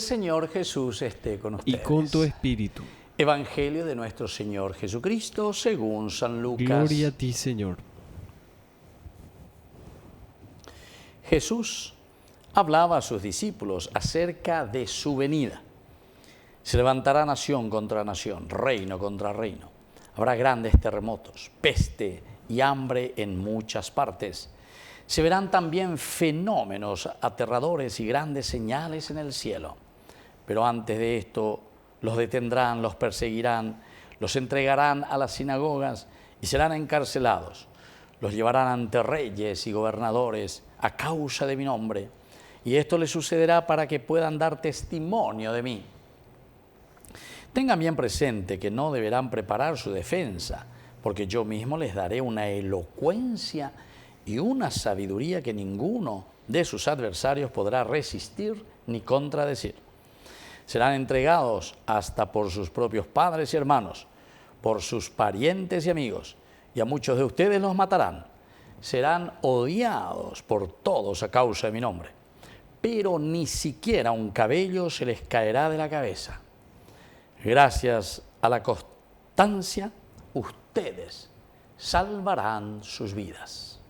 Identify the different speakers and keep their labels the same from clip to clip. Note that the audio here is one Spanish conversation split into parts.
Speaker 1: Señor Jesús esté con
Speaker 2: y
Speaker 1: ustedes.
Speaker 2: con tu espíritu.
Speaker 1: Evangelio de nuestro Señor Jesucristo según San Lucas.
Speaker 2: Gloria a ti, Señor.
Speaker 1: Jesús hablaba a sus discípulos acerca de su venida. Se levantará nación contra nación, reino contra reino. Habrá grandes terremotos, peste y hambre en muchas partes. Se verán también fenómenos aterradores y grandes señales en el cielo. Pero antes de esto, los detendrán, los perseguirán, los entregarán a las sinagogas y serán encarcelados. Los llevarán ante reyes y gobernadores a causa de mi nombre. Y esto les sucederá para que puedan dar testimonio de mí. Tengan bien presente que no deberán preparar su defensa, porque yo mismo les daré una elocuencia y una sabiduría que ninguno de sus adversarios podrá resistir ni contradecir. Serán entregados hasta por sus propios padres y hermanos, por sus parientes y amigos, y a muchos de ustedes los matarán. Serán odiados por todos a causa de mi nombre, pero ni siquiera un cabello se les caerá de la cabeza. Gracias a la constancia, ustedes salvarán sus vidas.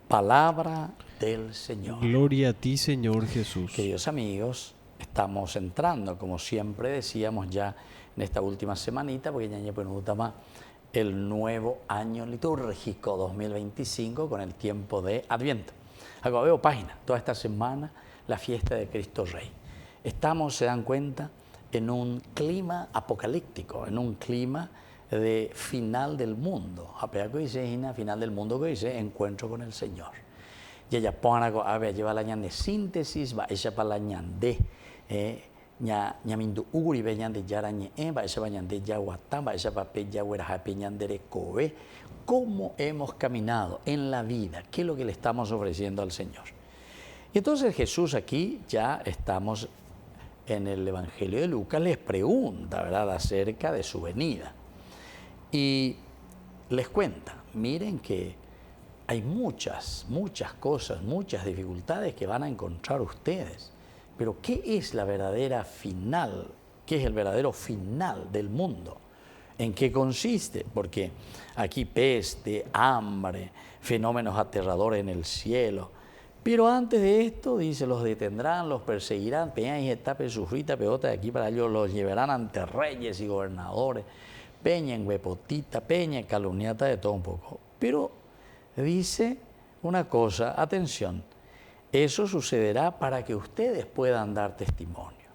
Speaker 1: Palabra del Señor.
Speaker 2: Gloria a ti, Señor Jesús.
Speaker 1: Queridos amigos, estamos entrando, como siempre decíamos ya en esta última semanita, porque ya penúltima, el nuevo año litúrgico 2025 con el tiempo de Adviento. Acá veo página, toda esta semana, la fiesta de Cristo Rey. Estamos, se dan cuenta, en un clima apocalíptico, en un clima de final del mundo. Apenas que dice, final del mundo que dice, encuentro con el Señor. Y ella pone a ver, lleva la ñan de síntesis, va ella para la ñan de ñamindu uguri ve ñan de yarañe, va ella va ñan de yaguatán, va ella para peña hueraja peñan de recobe. ¿Cómo hemos caminado en la vida? ¿Qué es lo que le estamos ofreciendo al Señor? Y entonces Jesús aquí, ya estamos en el Evangelio de Lucas, les pregunta, ¿verdad?, acerca de su venida. Y les cuenta, miren que hay muchas cosas, muchas dificultades que van a encontrar ustedes. Pero ¿qué es la verdadera final? ¿Qué es el verdadero final del mundo? ¿En qué consiste? Porque aquí peste, hambre, fenómenos aterradores en el cielo. Pero antes de esto, dice, los detendrán, los perseguirán, peña y etape sufrita, peota de aquí para ellos, los llevarán ante reyes y gobernadores, peña en huepotita, peña en calumniata, de todo un poco. Pero dice una cosa, atención, eso sucederá para que ustedes puedan dar testimonio.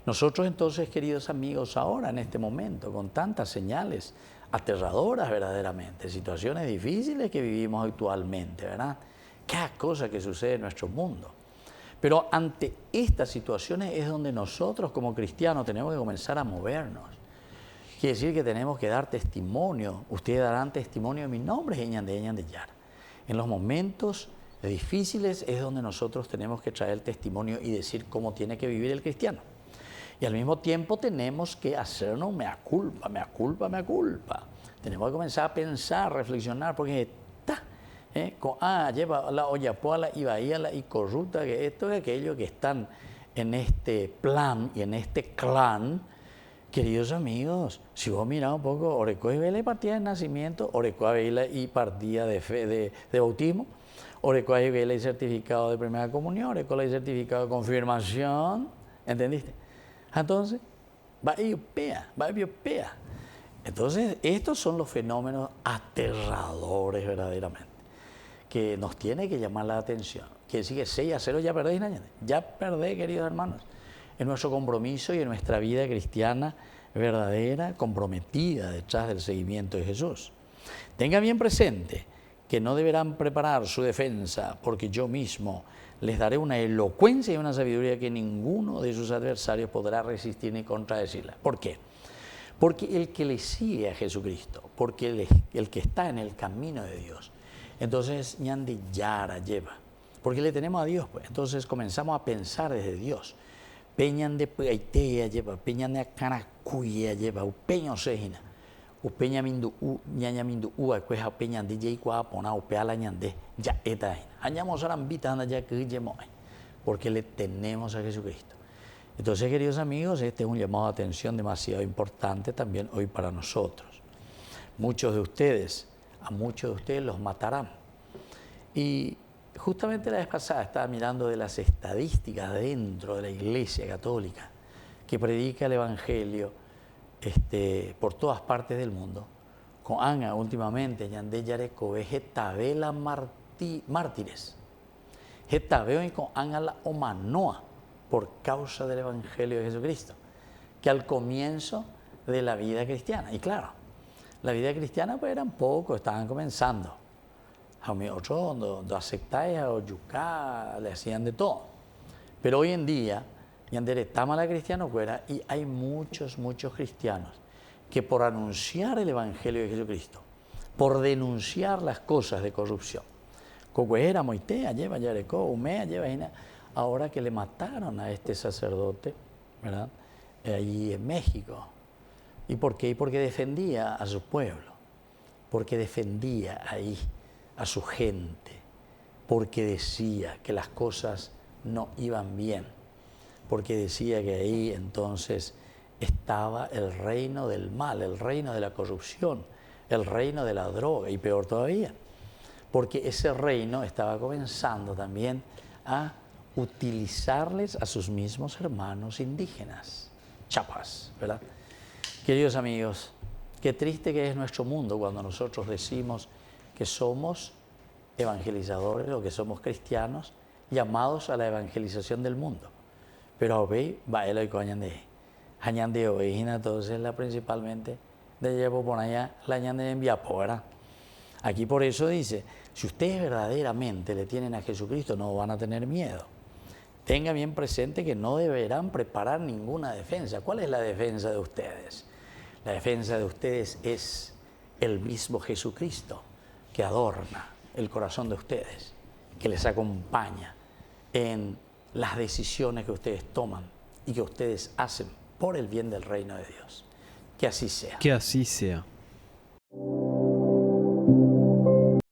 Speaker 1: Nosotros entonces, queridos amigos, ahora en este momento, con tantas señales aterradoras verdaderamente, situaciones difíciles que vivimos actualmente, ¿verdad? Cada cosa que sucede en nuestro mundo. Pero ante estas situaciones es donde nosotros como cristianos tenemos que comenzar a movernos. Quiere decir que tenemos que dar testimonio. Ustedes darán testimonio de mi nombre, de Yara. En los momentos difíciles es donde nosotros tenemos que traer el testimonio y decir cómo tiene que vivir el cristiano. Y al mismo tiempo tenemos que hacernos mea culpa. Tenemos que comenzar a pensar, a reflexionar, porque lleva la olla poala y bahía y corrupta, que esto y aquello que están en este plan y en este clan. Queridos amigos, si vos mirás un poco, Orecoa y Vela y partida de nacimiento, Orecoa, Vela y partida de fe, de bautismo, Orecoa y Vela y certificado de primera comunión, Orecoa y certificado de confirmación, ¿entendiste? Entonces, va y pea. Entonces, estos son los fenómenos aterradores verdaderamente, que nos tiene que llamar la atención. Quiere decir que 6-0 ya perdéis, ya perdéis, queridos hermanos, en nuestro compromiso y en nuestra vida cristiana verdadera, comprometida detrás del seguimiento de Jesús. Tenga bien presente que no deberán preparar su defensa, porque yo mismo les daré una elocuencia y una sabiduría que ninguno de sus adversarios podrá resistir ni contradecirla. ¿Por qué? Porque el que le sigue a Jesucristo, porque el que está en el camino de Dios, entonces ñande yara lleva, porque le tenemos a Dios, pues. Entonces comenzamos a pensar desde Dios. Peñan de Paitea lleva, peñan de Acanacuya lleva, upeño sejina, upeña mindu ñaña mindu cueja peñan de jay cua pona upea la ñande, ya eta. Añamos arambita anda ya que llemo. porque le tenemos a Jesucristo. Entonces, queridos amigos, este es un llamado de atención demasiado importante también hoy para nosotros. A muchos de ustedes los matarán. Y justamente la vez pasada estaba mirando de las estadísticas dentro de la Iglesia Católica que predica el Evangelio por todas partes del mundo. Con Anga últimamente, Yandé Yareco, Getabela mártires. Getabeo y con Anga la Omanoa por causa del Evangelio de Jesucristo, que al comienzo de la vida cristiana, y claro, la vida cristiana pues eran pocos, estaban comenzando. A mí otros donde aceptáis a Oyucá, le hacían de todo. Pero hoy en día, Yandere tama la cristiano fuera y hay muchos cristianos que por anunciar el Evangelio de Jesucristo, por denunciar las cosas de corrupción, Cocuera, Moitea, lleva Yarecó, Umea, lleva Ina, ahora que le mataron a este sacerdote, ¿verdad? Allí en México. ¿Y por qué? Porque defendía a su pueblo, porque defendía ahí a su gente, porque decía que las cosas no iban bien, porque decía que ahí entonces estaba el reino del mal, el reino de la corrupción, el reino de la droga y peor todavía, porque ese reino estaba comenzando también a utilizarles a sus mismos hermanos indígenas, chapas, ¿verdad? Queridos amigos, qué triste que es nuestro mundo cuando nosotros decimos que somos evangelizadores o que somos cristianos llamados a la evangelización del mundo. Pero hoy va el hoy Hañande hoy, entonces la principalmente de llevo por allá la Hañande en Viapora. Aquí por eso dice, si ustedes verdaderamente le tienen a Jesucristo, no van a tener miedo. Tengan bien presente que no deberán preparar ninguna defensa. ¿Cuál es la defensa de ustedes? La defensa de ustedes es el mismo Jesucristo que adorna el corazón de ustedes, que les acompaña en las decisiones que ustedes toman y que ustedes hacen por el bien del reino de Dios. Que así sea.
Speaker 2: Que así sea.